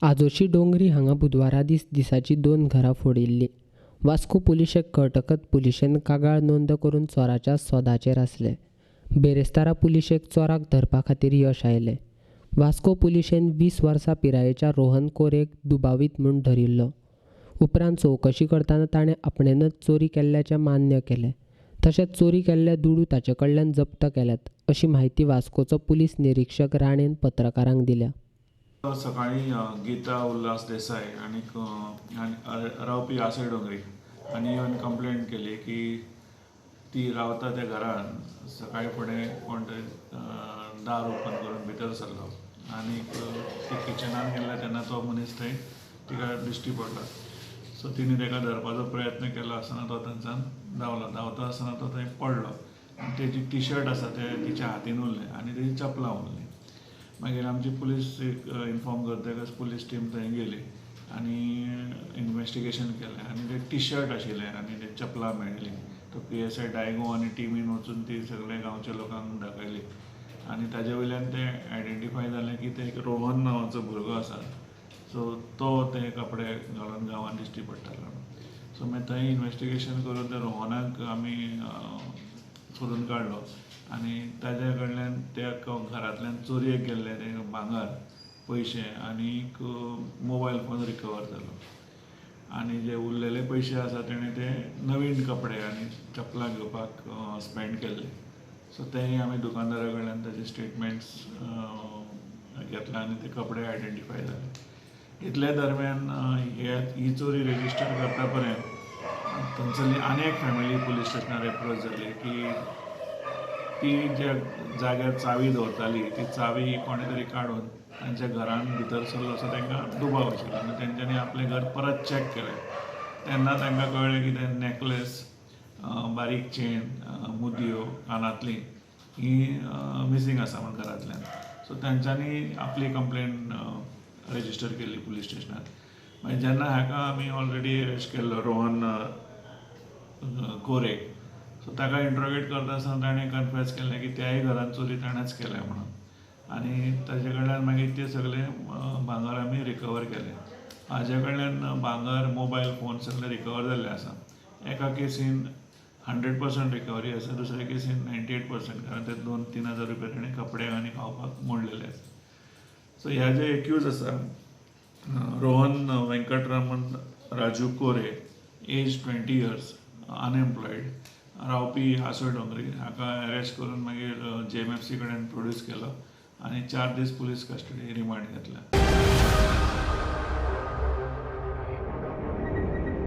आजोशी डोंगरी हांगा बुधवारा दिसाची 2 घरां फोडिल्लीं. वास्को पुलिशेक कळटकच पुलिशेन कागाळ नोंद करून चोराच्या सोदाचेर आसले. बेरेस्तारा पुलिशेक चोराक धरपा खातीर यश आयलें. वास्को पुलिशेन 20 वर्सां पिरायेच्या रोहन कोरेक दुबावीत म्हूण धरिल्लो. उपरांत चवकशी करतना ताणें आपणेनच चोरी केल्ल्याचें मान्य केलें. तशेंच चोरी केल्ले दुडू ताचे कडल्यान जप्त केल्यात, अशी माहिती वास्कोचो पुलीस निरीक्षक राणेन पत्रकारांक दिल्या. सकाळी गीता उल्हास देसाय आणि रावपी आसय डोंगरी हांणी येवन कंप्लेंट केली की ती रावता त्या घरान सकाळी फुडें कोण तरी दार ओपन करून भितर सरलो आनी ती किचनान गेल्ले तेन्ना तो मनीस थंय तिका दिश्टी पडला. सो तिणी ताका धरपाचो प्रयत्न केलो आसतना तो थंयच्यान धांवता आसतना तो थंय पडलो आनी तेजी टी-शर्ट आसा ते तिच्या हातीन उरलें आनी तेजी चपलां उरलीं. मागीर आमची पुलीस इन्फॉर्म करतकच पुलीस टीम थंय गेली आनी इन्वेस्टिगेशन केलें आनी ते टी-शर्ट आशिल्ले आनी ते चपलां मेळिल्लीं. तो PSI डायगो आनी टिमीन वचून ती सगळे गांवच्या लोकांक दाखयली आनी ताजे वयल्यान ते आयडेंटिफाय जालें की ते एक रोहन नांवाचो भुरगो आसा. सो तो ते कपडे घालून गांवांत दिश्टी पडटालो. सो मागीर थंय इन्वेस्टिगेशन करून त्या रोहनाक आमी सोदून काडलो आनी ताजे कडल्यान त्या घरांतल्यान चोरयेक गेल्ले ते भांगर, पयशे आनीक मोबायल फोन रिकवर जालो. आनी जे उरलेले पयशे आसा तेणें ते नवीन कपडे आनी चपलां घेवपाक स्पेंड केल्ले. सो तेंय आमी दुकानदारा कडल्यान ताजे स्टेटमेंट्स घेतले आनी ते कपडे आयडेंटिफाय जाले. इतले दरम्यान ही चोरी रेजिस्टर करता पर्यंत थंयसरली आनी एक फॅमिली पुलीस स्टेशनार एप्रोच जाली की ती ज्या जाग्यार चावी दवरताली ती चावी कोणे तरी काडून तांच्या घरान भितर सरलो असो तांकां दुबाव आशिल्लो आनी तेंच्यांनी आपलें घर परत चॅक केलें. तेन्ना तांकां कळ्ळें की ते नेकलेस, बारीक चेन, मुदयो, कानांतलीं ही मिसींग आसा म्हण घरांतल्यान. सो तांच्यांनी आपली कंप्लेन रेजिस्टर केली पुलीस स्टेशनार. मागीर जेन्ना हाका आमी ऑलरेडी अरेस्ट केल्लो रोहन कोरेक, सो ताका इंट्रोगेट करता आसतना ताणें कन्फेस केलें की त्याय घरान चोरी ताणेंच केल्या म्हणून. आनी ताजे कडल्यान मागीर ते सगळे भांगर आमी रिकवर केले. हाजे कडल्यान भांगर, मोबायल फोन सगळे रिकवर जाल्ले आसा. एका केसीन 100% रिकवरी आसा, दुसऱ्या केसीन 98% कारण ते 2-3 हजार रुपया ताणें कपडे आनी खावपाक मोडलेले आसा. सो ह्या जे एक्यूज आसा रोहन वेंकटरमण राजू कोरे, एज 20 years, अनएम्प्लॉयड, रावपी आसय डोंगरी, हाका अरेस्ट करून मागीर JMFC कडेन प्रोड्यूस केलो आनी 4 दीस पुलीस कस्टडी रिमांड घेतल्या.